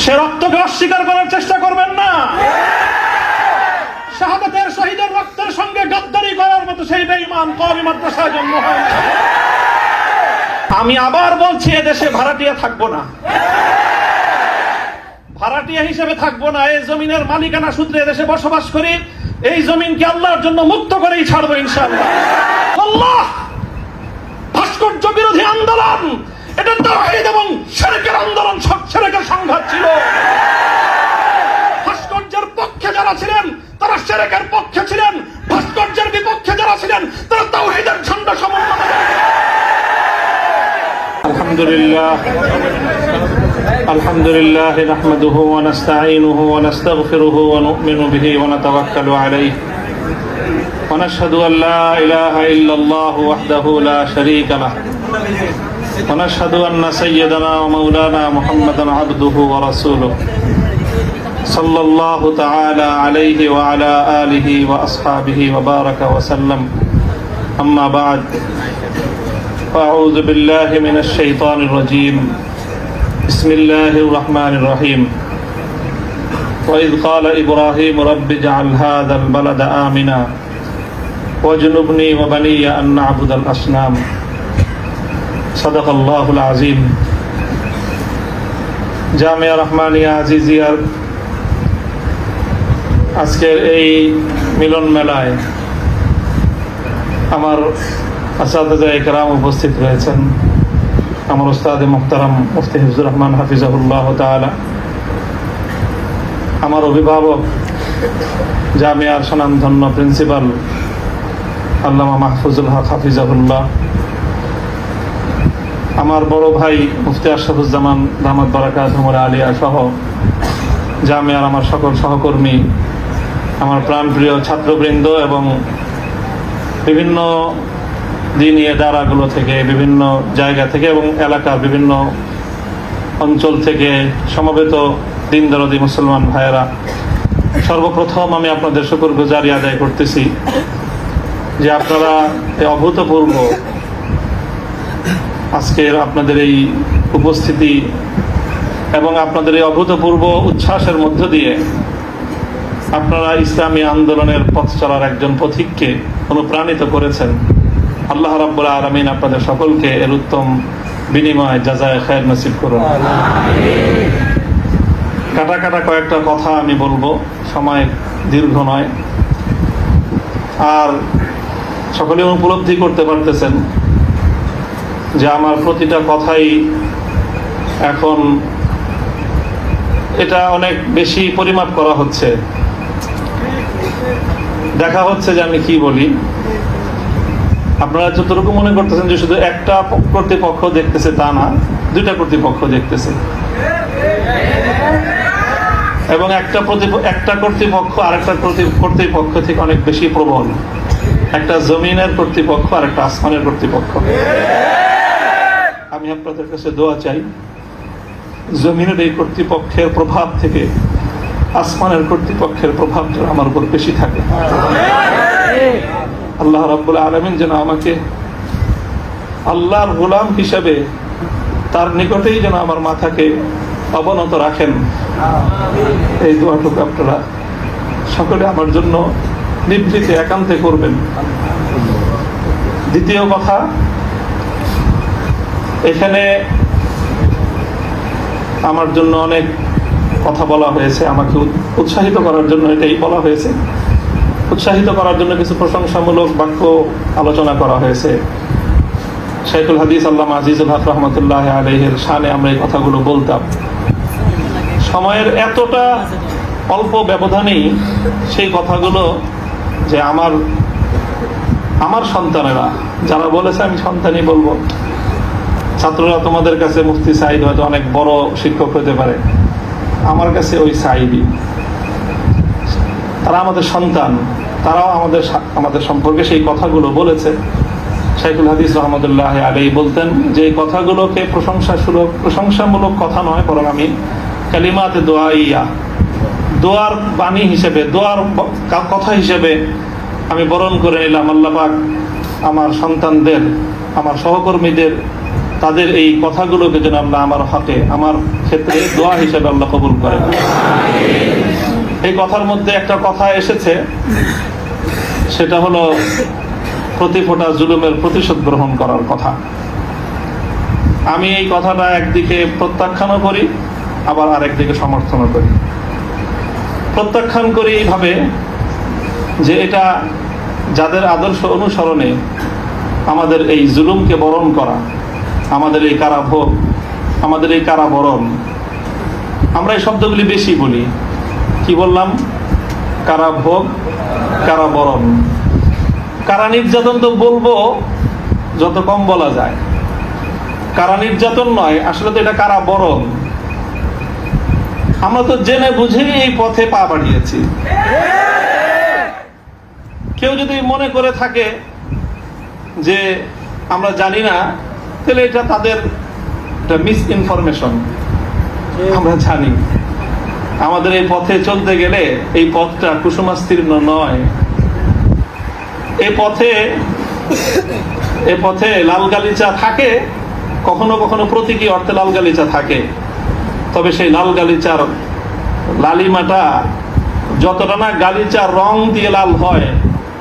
সে রক্তকে অস্বীকার করার চেষ্টা করবেন না। শাহাদাতের শহীদের রক্তের সঙ্গে গাদ্দারি করার মতো সেই বেঈমান কওমি মাদ্রাসায় জন্ম হয়। আমি আবার বলছি, এদেশে ভাড়াটিয়া থাকবো না, ভাড়াটিয়া হিসেবে থাকবো না। এই জমিনের মালিকানা সূত্রে এদেশে বসবাস করি। এই জমিনকে আল্লাহর জন্য মুক্ত করেই ছাড়বো ইনশাআল্লাহ। আল্লাহ ভাস্কর্য বিরোধী আন্দোলন, এটা তাওহীদ এবং শিরকের আন্দোলন, শিরকের সংঘাত ছিল। ভাস্কর্যের পক্ষে যারা ছিলেন তারা শিরকের পক্ষে ছিলেন, ভাস্কর্যের বিপক্ষে যারা ছিলেন তারা তাওহীদের ঝান্ডা সমন্বয়। আলহামদুলিল্লাহ আলহামদুলিল্লাহ নাহমাদুহু ওয়া নাস্তাঈনুহু ওয়া নাস্তাগফিরুহু ওয়া নু'মিনু বিহি ওয়া নাতাওয়াক্কালু আলাইহি ওয়া নাশহাদু আল লা ইলাহা ইল্লাল্লাহু ওয়াহদাহু লা শারীকা লাহু ওয়া নাশহাদু আন্না সাইয়্যিদানা ওয়া মাওলানা মুহাম্মাদান আবদুহু ওয়া রাসূলুহু সাল্লাল্লাহু তাআলা আলাইহি ওয়া আলা আলিহি ওয়া আসহাবিহি ওয়া বারাকা ওয়া সাল্লাম। আম্মা বা'দ, أعوذ بالله من الشيطان الرجيم. بسم الله الرحمن الرحيم. وإذ قال إبراهيم رب اجعل هذا البلد آمنا واجنبني وبني أن نعبد الأصنام. صدق الله العظيم. জামিয়া রহমানিয়া আজিজিয়ার আজকের এই মিলন মেলায় আমার আসাতিজা ইকরাম উপস্থিত রয়েছেন। আমার উস্তাদে মুহতারাম মুফতি হিফজুর রহমান হাফিজাহুল্লাহ তাআলা, আমার অভিভাবক জামিয়ার স্বনামধন্য প্রিন্সিপাল আল্লামা মাহফুজুল হক হাফিজাহুল্লাহ, আমার বড় ভাই মুফতি আশরাফুজ্জামান দামাত বারাকাতুহু আলিয়া সহ জামিয়ার আমার সকল সহকর্মী, আমার প্রাণপ্রিয় ছাত্রবৃন্দ এবং বিভিন্ন দিনী ইদারাগুলো থেকে, বিভিন্ন জায়গা থেকে এবং এলাকার বিভিন্ন অঞ্চল থেকে সমবেত দিন দরদি মুসলমান ভাইয়েরা, সর্বপ্রথম আমি আপনাদের শুকরগুজারি আদায় করতেছি যে আপনারা এই অভূতপূর্ব আজকের আপনাদের এই উপস্থিতি এবং আপনাদের এই অভূতপূর্ব উচ্ছ্বাসের মধ্য দিয়ে আপনারা ইসলামী আন্দোলনের পথ চলার একজন পথিককে অনুপ্রাণিত করেছেন। আল্লাহ রাব্বুল আলামিন আপনাদের সকলকে এর উত্তম বিনিময় জাযায়ে খায়ের নসিব করুন। কাটা কাটা কয়েকটা কথা আমি বলবো, সময় দীর্ঘ নয়। আর সকলে উপলব্ধি করতে পারতেছেন যে আমার প্রতিটা কথাই এখন এটা অনেক বেশি পরিমাপ করা হচ্ছে, দেখা হচ্ছে যে আমি কি বলি। আপনারা যতটুকু মনে করতেছেন যে শুধু একটা কর্তৃপক্ষ দেখতেছে, তা না, দুইটা কর্তৃপক্ষ দেখতেছে এবং একটা কর্তৃপক্ষ আরেকটা কর্তৃপক্ষ থেকে অনেক বেশি প্রবল। একটা জমিনের কর্তৃপক্ষ আর একটা আসমানের কর্তৃপক্ষ। আমি আপনাদের কাছে দোয়া চাই, জমিনের এই কর্তৃপক্ষের প্রভাব থেকে আসমানের কর্তৃপক্ষের প্রভাব যেন আমার উপর বেশি থাকে। আল্লাহ রাব্বুল আলামিন যেন আমাকে আল্লাহর গোলাম হিসেবে তার নিকটেই যেন আমার মাথাকে অবনত রাখেন। এই দোয়াটুকু আপনারা সকলে আমার জন্য নিভৃতে একান্তে করবেন। দ্বিতীয় কথা, এখানে আমার জন্য অনেক কথা বলা হয়েছে, আমাকে উৎসাহিত করার জন্য এটাই বলা হয়েছে। উৎসাহিত করার জন্য কিছু প্রশংসামূলক বাক্য আলোচনা করা হয়েছে। শাইখুল হাদিস আল্লামা আজিজুল হক রহমতুল্লাহ আলাইহির শানে আমরা এই কথাগুলো বলতাম। সময়ের এতটা অল্প ব্যবধানেই সেই কথাগুলো যে আমার সন্তানেরা যারা বলেছে, আমি সন্তানই বলবো, ছাত্ররা তোমাদের কাছে মুফতি সাঈদ হয়তো অনেক বড় শিক্ষক হতে পারে, আমার কাছে ওই সাঈদই। তারা আমাদের সন্তান, তারাও আমাদের সম্পর্কে সেই কথাগুলো বলেছে। শাইখুল হাদিস রহমতুল্লাহ আলাইহি বলতেন যে এই কথাগুলোকে প্রশংসামূলক কথা নয়, বরং আমি কালিমাতে দোয়াইয়া, দোয়ার বাণী হিসেবে, দোয়ার কথা হিসেবে আমি বরণ করে নিলাম। আল্লাহ পাক আমার সন্তানদের, আমার সহকর্মীদের, তাদের এই কথাগুলোকে যেন আল্লাহ আমার হকে, আমার ক্ষেত্রে দোয়া হিসেবে আল্লাহ কবুল করেন। এই কথার মধ্যে একটা কথা এসেছে, সেটা হলো প্রতি ফোঁটা জুলুমের প্রতিশোধ গ্রহণ করার কথা। আমি এই কথাটা একদিকে প্রত্যাখ্যানও করি, আবার আরেকদিকে সমর্থনও করি। প্রত্যাখ্যান করি এইভাবে যে এটা যাদের আদর্শ অনুসরণে আমাদের এই জুলুমকে বরণ করা, আমাদের এই কারাভোগ, আমাদের এই কারাবরণ, আমরা এই শব্দগুলি বেশি বলি। কি বললাম? কারাভোগ, কারাবরণ। কারা নির্যাতন তো বলবো যত কম বলা যায়। কারা নির্যাতন নয়, আসলে তো এটা কারাবরণ। আমরা তো জেনে বুঝে এই পথে পা বাড়িয়েছি। কেউ যদি মনে করে থাকে যে আমরা জানি না, তাহলে এটা তাদের মিস ইনফরমেশন। আমরা জানি আমাদের এই পথে চলতে গেলে এই পথটা কুসুমাস্তীর্ণ নয়। এ পথে লাল গালিচা থাকে, কখনো কখনো প্রতীকী অর্থে লাল গালিচা থাকে। তবে সেই লাল গালিচার লালিমাটা যতটা না গালিচার রং দিয়ে লাল হয়,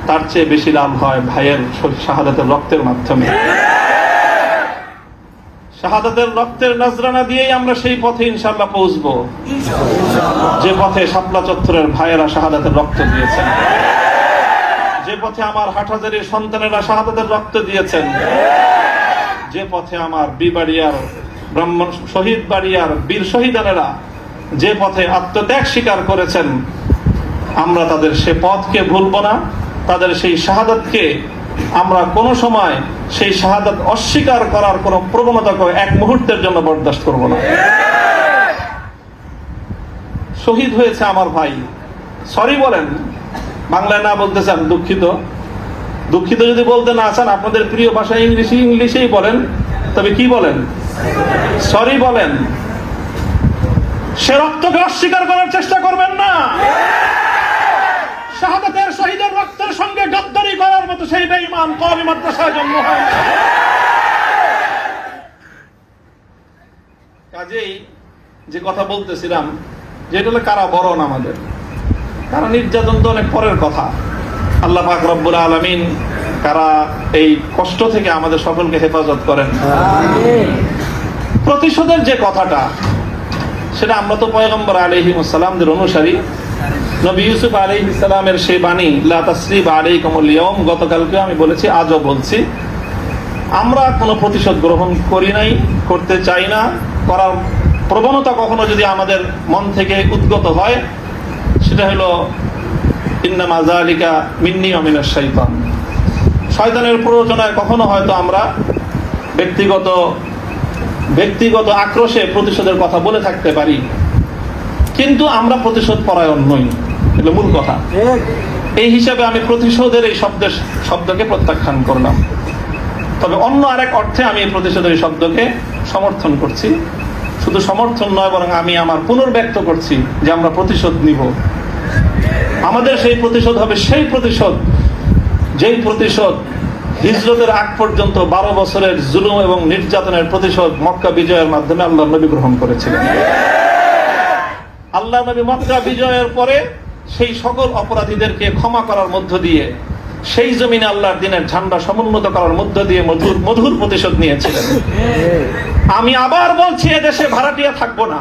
তার চেয়ে বেশি লাল হয় ভাইয়ের শাহাদাতের রক্তের মাধ্যমে। শাহাদাতের রক্তের নজরানা দিয়েই আমরা সেই পথে ইনশাআল্লাহ পৌঁছবো, যে পথে শাপলা চত্বরের ভাইয়েরা শাহাদাতের রক্ত দিয়েছেন, যে পথে আমার হাটহাজারীর সন্তানেরা শাহাদাতের রক্ত দিয়েছেন, যে পথে আমার বিবাড়িয়ার ব্রাহ্মণ শহীদ বাড়িয়ার বীর শহীদানেরা যে পথে আত্মত্যাগ স্বীকার করেছেন, আমরা তাদের সে পথকে ভুলব না। তাদের সেই শাহাদাতকে আমরা কোনো সময় সেই শাহাদাত অস্বীকার করার কোন প্রবণতাকে এক মুহূর্তের জন্য বরদাস্ত করব না। শহীদ হয়েছে আমার ভাই, সরি বলেন। বাংলায় না বলতে চান দুঃখিত, দুঃখিত যদি বলতে না চান, আপনাদের প্রিয় ভাষা ইংলিশেই বলেন। তবে কি বলেন? সরি বলেন। সে রক্তকে অস্বীকার করার চেষ্টা করবেন না। শাহাদাতের শহীদের রক্তের সঙ্গে গদ্দারি করার মতো সেই বেঈমান কওমি মাদ্রাসায় জন্ম হয়। কাজেই যে কথা বলতেছিলাম, যেটা হলো কারাবরণ আমাদের। কারা নির্যাতন তো অনেক পরের কথা। আল্লাহ পাক রব্বুল আলামিন কারা এই কষ্ট থেকে আমাদের সকলকে হেফাজত করেন। প্রতিশোধের যে কথাটা, সেটা আমরা তো পয়গম্বর আলাইহিস সালামদের অনুসারী। নবী ইউসুফ আলাইহিস সালামের সেই বাণী, লা তাসরিবা আলাইকুমুল ইয়াউম, গতকালকে আমি বলেছি, আজও বলছি, আমরা কোনো প্রতিশোধ গ্রহণ করি নাই, করতে চাই না। করার প্রবণতা কখনো যদি আমাদের মন থেকে উদ্গত হয়, সেটা হলো ইন্নামা যালিকা মিন্নী ওয়া মিনাশ শাইতান। শয়তানের প্ররোচনায় কখনো হয়তো আমরা ব্যক্তিগত আক্রোশে প্রতিশোধের কথা বলে থাকতে পারি, কিন্তু আমরা প্রতিশোধ পরায়ণ নই, এগুলো মূল কথা। এই হিসাবে আমি প্রতিশোধের এই শব্দকে প্রত্যাখ্যান করলাম। তবে অন্য আরেক অর্থে আমি এই প্রতিশোধের এই শব্দকে সমর্থন করছি। শুধু সমর্থন নয়, বরং আমি আমার পুনর্ব্যক্ত করছি যে আমরা প্রতিশোধ নিব। আমাদের সেই প্রতিশোধ হবে সেই প্রতিশোধ, যেই প্রতিশোধ হিজরতের আগ পর্যন্ত 12 বছরের জুলুম এবং নির্যাতনের প্রতিশোধ মক্কা বিজয়ের মাধ্যমে আল্লাহ নবী গ্রহণ করেছিলেন। আল্লাহ নবী মক্কা বিজয়ের পরে সেই সকল অপরাধীদেরকে ক্ষমা করার মধ্য দিয়ে, সেই জমিনে আল্লাহর দ্বীনের ঝান্ডা সমুন্নত করার মধ্য দিয়ে মধুর প্রতিশোধ নিয়েছিলেন। আমি আবার বলছি, এদেশে ভাড়াটিয়া থাকবো না,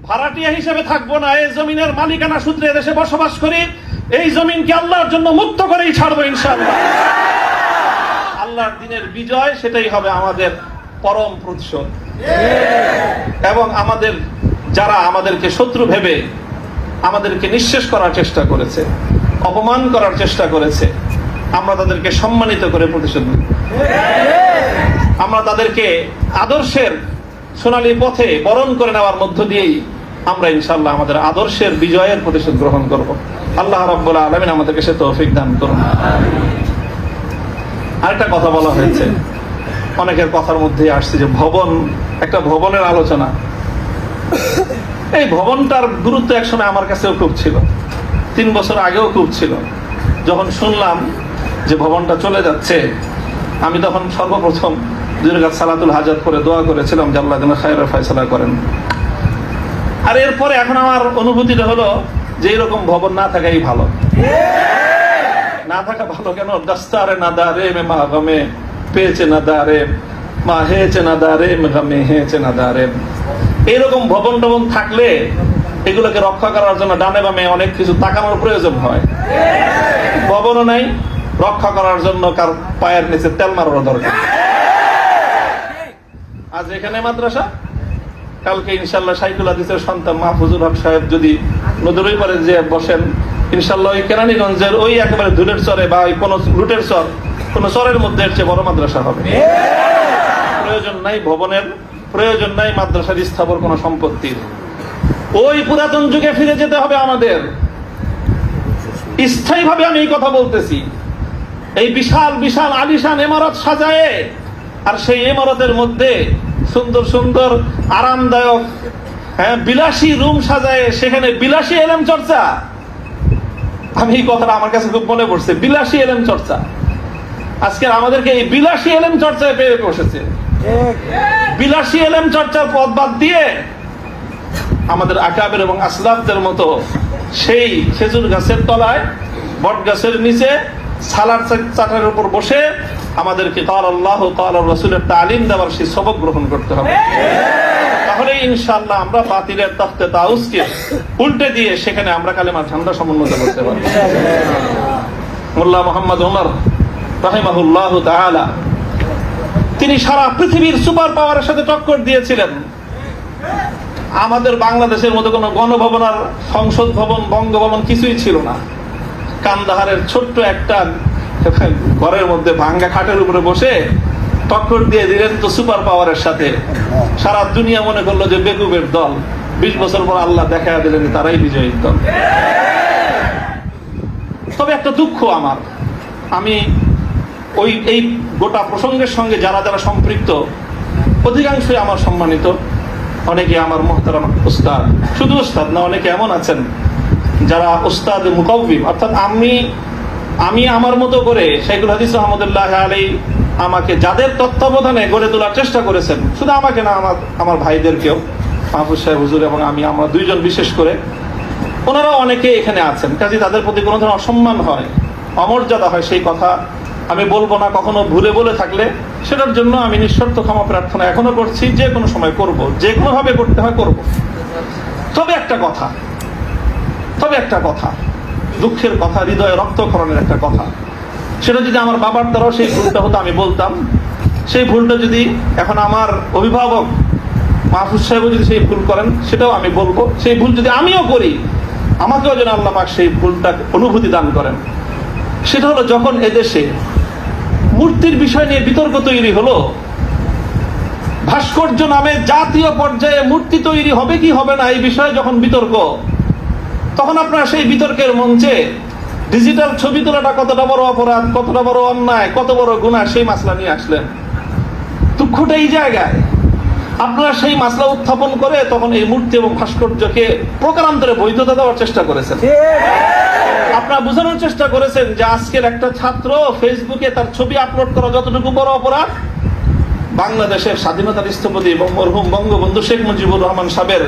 ভাড়াটিয়া হিসেবে থাকবো না। এই জমিনের মালিকানা সূত্রে এদেশে বসবাস করি। এই জমিনকে আল্লাহর জন্য মুক্ত করেই ছাড়বো ইনশাআল্লাহ। আল্লাহর দ্বীনের বিজয়, সেটাই হবে আমাদের পরম প্রতিশোধ। এবং যারা আমাদেরকে শত্রু ভেবে আমাদেরকে নিঃশেষ করার চেষ্টা করেছে, অপমান করার চেষ্টা করেছে, আমরা তাদেরকে সম্মানিত করে প্রতিশোধ নিব। আমরা তাদেরকে আদর্শের সোনালী পথে বরণ করে নেওয়ার মধ্য দিয়েই আমরা ইনশাআল্লাহ আমাদের আদর্শের বিজয়ের প্রতিশোধ গ্রহণ করব। আল্লাহ রাব্বুল আলামিন আমাদেরকে সে তৌফিক দান করুন। আরেকটা কথা বলা হয়েছে, অনেকের কথার মধ্যে আসছে যে একটা ভবনের আলোচনা। এই ভবনটার গুরুত্ব একসময় আমার কাছেও খুব ছিল, 3 বছর আগেও খুব ছিল। যখন শুনলাম যে ভবনটা চলে যাচ্ছে, আমি তখন সর্বপ্রথম দুই রাকাত সালাতুল হাজাত করে দোয়া করেছিলাম যে আল্লাহ যেন খায়রের ফয়সালা করেন। আর এরপরে এখন আমার অনুভূতিটা হলো যে এরকম ভবন না থাকাই ভালো। না থাকা ভালো কেন? দস্তারে না দারে মে মা গমে পেয়েছে না দারে মা হেছে না দারে মে গমে হেছে না দারে। এইরকম ভবন টবন থাকলে এগুলোকে রক্ষা করার জন্য ডানে বামে অনেক কিছু তাকানোর প্রয়োজন হয়। ভবনও নাই, রক্ষা করার জন্য কার পায়ের নিচে তেল মারার দরকার। আজ এখানে মাদ্রাসা, কালকে ইনশাল্লাহ সাইকুল হাদিসের সন্তান মাহফুজুল হক সাহেব যদি নদীর ওই পারে যে বসেন, ইনশাল্লাহ ওই কেরানীগঞ্জের ওই একেবারে ধুলের চরে বা ওই কোন লুটের চর, কোন চরের মধ্যে এর চেয়ে বড় মাদ্রাসা হবে। প্রয়োজন নাই ভবনের, প্রয়োজন নাই মাদ্রাসার স্থাপন কোন সম্পত্তির। ওই পুরাতন যুগে ফিরে যেতে হবে আমাদের। স্থায়ীভাবে আমি এই কথা বলতেছি। এই বিশাল বিশাল আলিশান ইমারত সাজায়ে, আর সেই ইমারতের মধ্যে সুন্দর সুন্দর আরামদায়ক বিলাসী রুম সাজায়, সেখানে বিলাসী এলেম চর্চা। আমি এই কথাটা আমার কাছে খুব মনে পড়ছে, বিলাসী এলেম চর্চা। আজকে আমাদেরকে এই বিলাসী এলেম চর্চায় পেয়ে বসেছে। বিলাসী এলেম চর্চার পথ বাদ দিয়ে আমাদের আকাবের এবং আসলাফদের মতো সেই খেজুর গাছের তলায়, বট গাছের নিচে সালার চাটার উপর বসে আমাদেরকে কাল আল্লাহ কাল রাসূলের তালিম দেওয়ার সেই সবক গ্রহণ করতে হবে। তাহলে ইনশাআল্লাহ আমরা বাতিলের তখতে তাউসকে উল্টে দিয়ে সেখানে আমরা কালেমার ঝান্ডা সমুন্নত করতে পারব। মোল্লা মুহাম্মদ ওমর রাহিমাহুল্লাহ তাআলা তিনি সারা পৃথিবীর সুপার পাওয়ারের সাথে টক্কর দিয়েছিলেন। আমাদের বাংলাদেশের মতো কোনো গণভবন আর সংসদ ভবন, বঙ্গভবন কিছুই ছিল না। কান্দাহারের ছোট্ট একটা ঘরের মধ্যে ভাঙ্গা খাটের উপরে বসে টক্কর দিয়ে দিলেন তো সুপার পাওয়ারের সাথে। সারা দুনিয়া মনে করলো যে বেকুবের দল। 20 বছর পর আল্লাহ দেখা দিলেন তারাই বিজয়ীর দল। তবে একটা দুঃখ আমার, আমি ওই এই গোটা প্রসঙ্গের সঙ্গে যারা যারা সম্পৃক্ত অধিকাংশই আমার সম্মানিত, অনেকে আমার মুহতারাম উস্তাদ, শুধু উস্তাদ না, অনেকে এমন আছেন যারা উস্তাদ মুকাওবিম, অর্থাৎ আমি আমার মতো করে শাইখুল হাদিস রহমতুল্লাহ আলাইহি আমাকে যাদের তত্ত্বাবধানে গড়ে তোলার চেষ্টা করেছেন, শুধু আমাকে না, আমার ভাইদেরকেও, মাহফুজ সাহেব হুজুর এবং আমি, আমরা দুইজন বিশেষ করে, ওনারা অনেকে এখানে আছেন। কাজে তাদের প্রতি কোনো ধরনের অসম্মান হয়, অমর্যাদা হয়, সেই কথা আমি বলবো না। কখনো ভুলে বলে থাকলে সেটার জন্য আমি নিঃশর্ত ক্ষমা প্রার্থনা এখনো করছি, যে কোনো সময় করব, যে কোনো ভাবে করতে হয় করব। তবে একটা কথা, দুঃখের কথা, হৃদয়ে রক্তক্ষরণের একটা কথা, সেটা যদি আমার বাবার দ্বারাও সেই ভুলটা হতো আমি বলতাম। সেই ভুলটা যদি এখন আমার অভিভাবক মাহফুজ সাহেব যদি সেই ভুল করেন সেটাও আমি বলবো। সেই ভুল যদি আমিও করি, আমাকেও যেন আল্লাহ পাক সেই ভুলটা অনুভূতি দান করেন। সেটা হলো যখন এদেশে মূর্তির বিষয় নিয়ে বিতর্ক তৈরি হলো, ভাস্কর্য নামে জাতীয় পর্যায়ে মূর্তি তৈরি হবে কি হবে না এই বিষয়ে যখন বিতর্ক, তখন আপনারা সেই বিতর্কের মঞ্চে ডিজিটাল ছবি তোলাটা কতটা বড় অপরাধ, কতটা বড় অন্যায়, কত বড় গুনাহ, সেই মাসলা নিয়ে আসলেন। দুঃখটা এই জায়গায়, আপনারা সেই মাসলা উত্থাপন করে তখন এই মূর্তি এবং ভাস্কর্যকে প্রকারান্তরে বৈধতা দেওয়ার চেষ্টা করেছেন। আপনারা বোঝানোর চেষ্টা করেছেন যে আজকের একটা ছাত্র ফেসবুকে তার ছবি আপলোড করা যতটুকু বড় অপরাধ, বাংলাদেশের স্বাধীনতার স্থপতি মরহুম বঙ্গবন্ধু শেখ মুজিবুর রহমান সাহেবের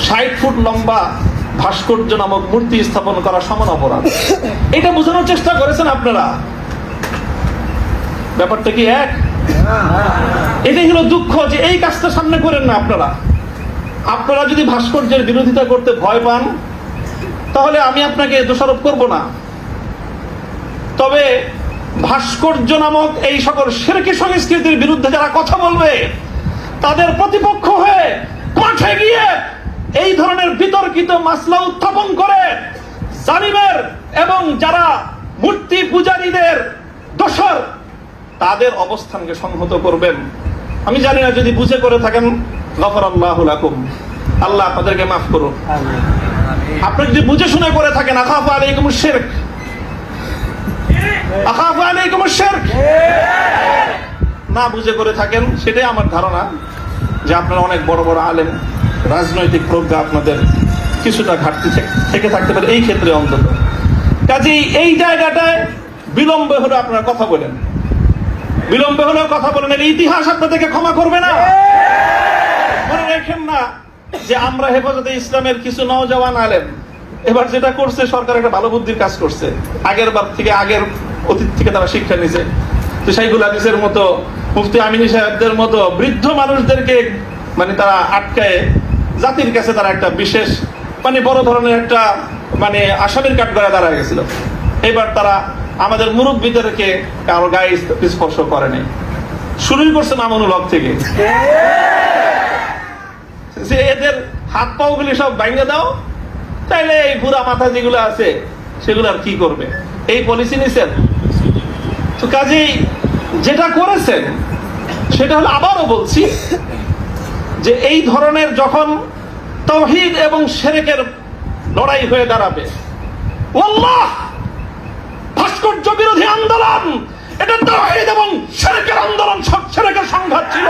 60 ফুট লম্বা ভাস্কর্য নামক মূর্তি স্থাপন করা সমান অপরাধ। এটা বোঝানোর চেষ্টা করেছেন আপনারা। ব্যাপারটা কি এক? এটাই হলো দুঃখ যে এই কাজটা সামনে করেন না আপনারা যদি ভাস্কর্যের বিরোধিতা করতে ভয় পান, তাহলে আমি আপনাকে দোষারোপ করব না। তবে ভাস্কর্য নামক এই সকল শিরকি সংস্কৃতির বিরুদ্ধে যারা কথা বলবে, তাদের প্রতিপক্ষ হয়ে মাঠে গিয়ে এই ধরনের বিতর্কিত মাসলা উত্থাপন করে জালিমের এবং যারা মূর্তি পূজারীদের দোসর, তাদের অবস্থানকে সংহত করবেন। আমি জানি না, যদি বুঝে করে থাকেন, গফরাল্লাহু লাকুম, আল্লাহ আপনাদেরকে মাফ করুন। আপনি যদি বুঝে শুনে করে থাকেন, আখাফু আলাইকুমুশ শিরক, আখাফু আলাইকুমুশ শিরক, না বুঝে করে থাকেন, সেটাই আমার ধারণা যে আপনারা অনেক বড় বড় আলেম, রাজনৈতিক প্রজ্ঞা আপনাদের কিছুটা ঘাটতি থেকে থাকতে পারে এই ক্ষেত্রে অন্তত। কাজেই এই জায়গাটায় বিলম্ব হলে আপনারা কথা বলেন। বিলম্বে হলেও কথা বলেন, এর ইতিহাস আপনাদেরকে ক্ষমা করবে না। মনে রাখেন না যে আমরা হেফাজতে ইসলামের কিছু নওজওয়ান আলেম এবার যেটা করছে, সরকার একটা ভালো বুদ্ধির কাজ করছে। আগের বার থেকে, আগের অতীত থেকে তারা শিক্ষা নিছে। তো শাইখুল হাদিসের মতো, মুফতি আমিনী সাহেবদের মতো বৃদ্ধ মানুষদেরকে মানে তারা আটকায় জাতির কাছে তারা একটা বিশেষ মানে বড় ধরনের একটা মানে আসামির কাঠগড়ায় দাঁড়ায় গেছিল। এবার তারা আমাদের মুরব্বীদেরকে কারো গায়ে স্পর্শ করে নাই। শুরুই করছে মামুনুল হক থেকে, যে এদের হাত পাও গুলি সব ভাঙে দাও, তাইলে এই পুরা মাথা যেগুলো আছে সেগুলো আর কি করবে, এই পলিসি নিছেন। তো কাজেই যেটা করেছেন সেটা হলো, আবারও বলছি, যে এই ধরনের যখন তাওহীদ এবং শিরকের লড়াই হয়ে দাঁড়াবে, আল্লাহ ভাস্কর্য বিরোধী আন্দোলন এটা তাওহীদ এবং শিরকের আন্দোলন, শিরকের সংঘাত ছিল।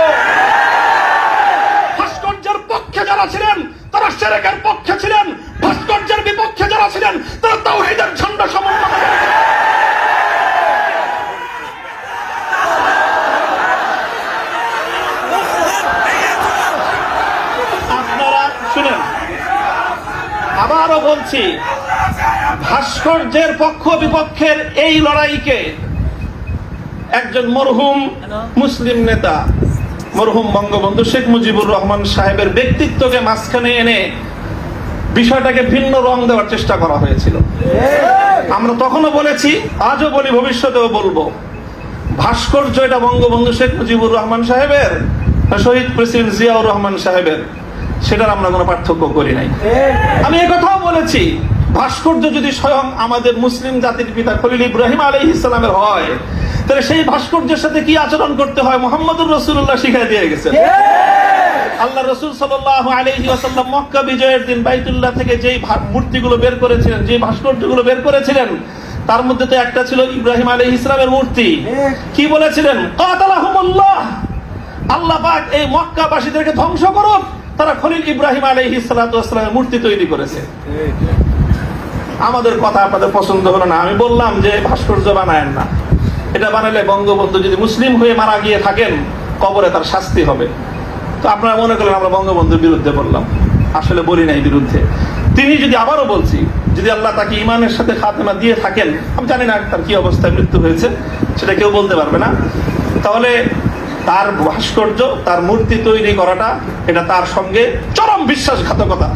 ভাস্কর্যের পক্ষে যারা ছিলেন তারা শিরকের পক্ষে ছিলেন, ভাস্কর্যের বিপক্ষে যারা ছিলেন তারা তাওহীদের ঝান্ডা সমন্বয় করেছিলেন। আপনারা শুনেন, আবারও বলছি, ভাস্কর্যের পক্ষ বিপক্ষের এই লড়াইকে একজন মরহুম মুসলিম নেতা, মরহুম বঙ্গবন্ধু শেখ মুজিবুর রহমান সাহেবের ব্যক্তিত্বকে মাঝখানে এনে বিষয়টাকে ভিন্ন রং দেওয়ার চেষ্টা করা হয়েছিল। আমরা তখনও বলেছি, আজও বলি, ভবিষ্যতেও বলবো, ভাস্কর্য এটা বঙ্গবন্ধু শেখ মুজিবুর রহমান সাহেবের, শহীদ প্রেসিডেন্ট জিয়াউর রহমান সাহেবের, সেটার আমরা কোনো পার্থক্য করি নাই। আমি একথাও বলেছি, ভাস্কর্য যদি স্বয়ং আমাদের মুসলিম জাতির পিতা খলিল ইব্রাহিম আলাইহিস সালামের হয়, তাহলে সেই ভাস্কর্যের সাথে কি আচরণ করতে হয় মুহাম্মদুর রাসূলুল্লাহ শিখিয়ে দিয়ে গেছেন। আল্লাহ রাসূল সাল্লাল্লাহু আলাইহি ওয়াসাল্লাম মক্কা বিজয়ের দিন বাইতুল্লাহ থেকে যেই মূর্তিগুলো বের করেছিলেন, যে ভাস্কর্যগুলো বের করেছিলেন, তার মধ্যে তো একটা ছিল ইব্রাহিম আলাইহিস সালামের মূর্তি। কি বলেছিলেন? কাতালাহুমুল্লাহ, আল্লাহ পাক এই মক্কাবাসীদেরকে ধ্বংস করুন, তারা খলিল ইব্রাহিম আলাইহিস সালাতু ওয়াস সালামের মূর্তি তৈরি করেছে। আমাদের কথা আপনাদের পছন্দ হলো না, আমি বললাম যে ভাস্কর্য বানায়েন না, এটা বানালে বঙ্গবন্ধু যদি মুসলিম হয়ে মারা গিয়ে থাকেন কবরে তার শাস্তি হবে। তো আপনারা মনে করলেন আমরা বঙ্গবন্ধুর বিরুদ্ধে বললাম, আসলে বলি নাই বিরুদ্ধে। তিনি যদি, আবারও বলছি, যদি আল্লাহ তাকে ইমানের সাথে খাতেমা দিয়ে থাকেন, আমি জানি না তার কি অবস্থায় মৃত্যু হয়েছে, সেটা কেউ বলতে পারবে না, তাহলে তার ভাস্কর্য, তার মূর্তি তৈরি করাটা এটা তার সঙ্গে চরম বিশ্বাসঘাতকতা।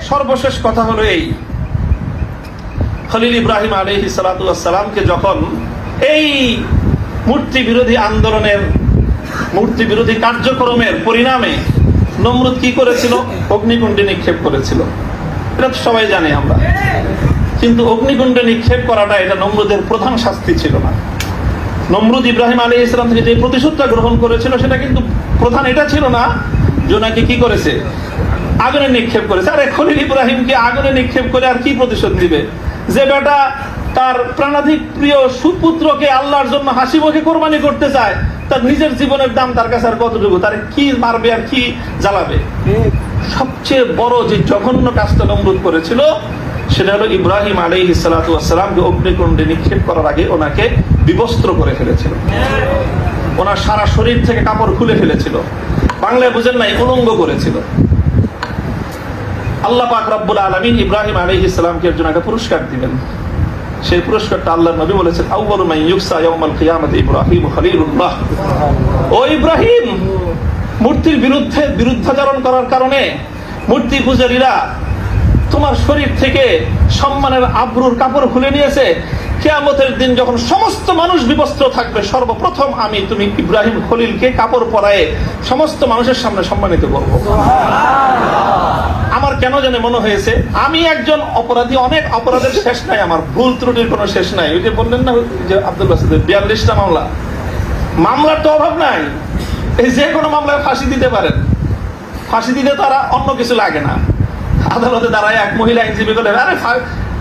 সর্বশেষ কথা হলো এই, খলিল ইব্রাহিম আলাইহিস সালাতু ওয়াস সালামকে যখন এই মূর্তি বিরোধী আন্দোলনের, মূর্তি বিরোধী কার্যক্রমের পরিণামে নমরুদ কি করেছিল? অগ্নিকুণ্ডে নিক্ষেপ করেছিল। এটা তো সবাই জানি আমরা, কিন্তু অগ্নিকুণ্ডে নিক্ষেপ করাটা এটা নমরুদের প্রধান শাস্তি ছিল না। নমরুদ ইব্রাহিম আলাইহিস সালাম থেকে যে প্রতিশোধটা গ্রহণ করেছিল সেটা কিন্তু প্রধান এটা ছিল না যে ওনাকে কি করেছে, আগুনে নিক্ষেপ করেছে। আরে খলিল ইব্রাহিমকে আগুনে নিক্ষেপ করে আর কি প্রতিশোধ দিবে? যে বেটা তার প্রাণাধিক প্রিয় সুপুত্রকে আল্লাহর জন্য হাসি মুখে কোরবানি করতে চায়, তার নিজের জীবনের দাম তার কাছে আর কতটুকু, তার কি মারবে আর কি জ্বালাবে? সবচেয়ে বড় যে জঘন্য কাজটা নমরুদ করেছিল সেটা হলো ইব্রাহিম আলাইহিস সালাতু ওয়াস সালামকে অগ্নিকুণ্ডে নিক্ষেপ করার আগে ওনাকে বিবস্ত্র করে ফেলেছিল, ওনার সারা শরীর থেকে কাপড় খুলে ফেলেছিল, বাংলায় বুঝেন নাই, উলঙ্গ করেছিল। আল্লাহ পাক রব্বুল আলামিন ইব্রাহিম আলাইহিস সালামকে এর জন্য একটা পুরস্কার দিবেন। সেই পুরস্কারটা আল্লাহর নবী বলেছেন, আউয়ালু মান ইউকসা ইয়াউমাল কিয়ামাতি ইব্রাহিম খলিলুল্লাহ। ও ইব্রাহিম, মূর্তির বিরুদ্ধাচরণ করার কারণে মূর্তি পূজারীরা তোমার শরীর থেকে সম্মানের আবরুর কাপড় খুলে নিয়েছে। কিয়ামতের দিন যখন সমস্ত মানুষ বিবস্ত্র থাকবে, সর্বপ্রথম আমি তুমি ইব্রাহিম খলিলকে কাপড় পরায়ে সমস্ত মানুষের সামনে সম্মানিত করব। আমার কেন জানে মনে হয়েছে আমি একজন অপরাধী, অনেক অপরাধের শেষ নাই, আমার ভুল ত্রুটির কোনো শেষ নাই। ওই যে বললেন না যে আব্দুল বাসিদের 42টা মামলা, মামলার তো অভাব নাই, এই যে কোনো মামলায় ফাঁসি দিতে পারেন। ফাঁসি দিতে তারা অন্য কিছু লাগে না, আদালতে দাঁড়ায় এক মহিলা আইনজীবী বলে, আরে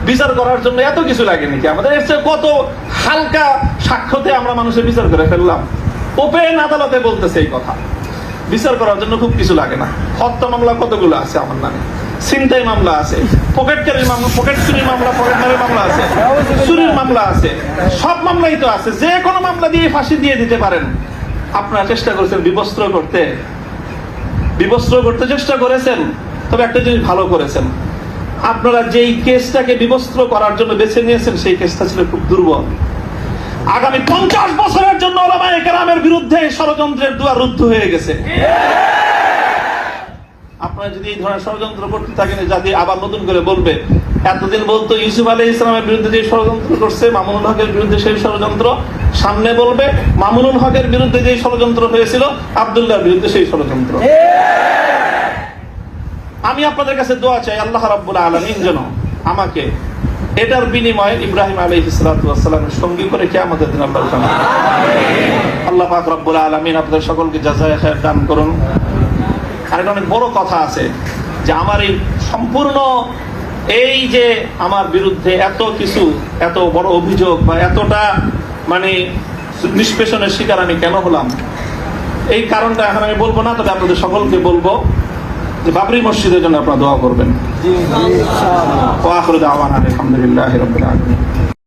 বিচার করার জন্য এত কিছু লাগে নাকি আমাদের? এর চেয়ে কত হালকা সাক্ষ্যতে আমরা মানুষের বিচার করে ফেললাম। ওপেন আদালতে বলতেছে এই কথা, বিচার করার জন্য খুব কিছু লাগে না। হত্যা মামলা কতগুলো আছে আমার নামে, ছিনতাই মামলা আছে, পকেটকারীর মামলা, পকেট চুরির মামলা, পকেট মারের মামলা আছে, চুরির মামলা আছে, সব মামলাই তো আছে। যে কোনো মামলা দিয়ে ফাঁসি দিয়ে দিতে পারেন। আপনারা চেষ্টা করেছেন বিবস্ত্র করতে চেষ্টা করেছেন। তবে একটা জিনিস ভালো করেছেন, আপনারা যেই কেসটাকে বিবস্ত্র করার জন্য বেছে নিয়েছেন সেই কেসটা ছিল খুব দুর্বল। আগামী 50 বছরের জন্য উলামায়ে কেরামের বিরুদ্ধে ষড়যন্ত্রের দুয়ার রুদ্ধ হয়ে গেছে। আপনারা যদি এই ধরনের ষড়যন্ত্র করতে থাকেন, জাতি আবার নতুন করে বলবে, এতদিন বলতো ইউসুফ আলাইহিস সালামের বিরুদ্ধে যে ষড়যন্ত্র করছে, মামুনুল হকের বিরুদ্ধে সেই ষড়যন্ত্র, সামনে বলবে মামুনুল হকের বিরুদ্ধে যে ষড়যন্ত্র হয়েছিল, আব্দুল্লাহর বিরুদ্ধে সেই ষড়যন্ত্র। আমি আপনাদের কাছে দোয়া চাই, আল্লাহ রাব্বুল আলামিন যেন আমাকে এটার বিনিময়ে ইব্রাহিম আলাইহিস সালাতু ওয়াস সালামের সঙ্গী করে কিয়ামতের দিন আল্লাহ উঠান। আল্লাহ পাক রব্বুল আলামিন আপনাদের সকলকে জাযায়ে খায়র দান করুন। আর এটা অনেক বড় কথা আছে যে আমার এই সম্পূর্ণ এই যে আমার বিরুদ্ধে এত কিছু, এত বড় অভিযোগ বা এতটা মানে নিষ্পেষণের শিকার আমি কেন হলাম, এই কারণটা এখন আমি বলবো না। তবে আপনাদের সকলকে বলবো যে বাবরি মসজিদের জন্য আপনারা দোয়া করবেন। ওয়া আখিরু দাওয়ানা আলহামদুলিল্লাহি রাব্বিল আলামিন।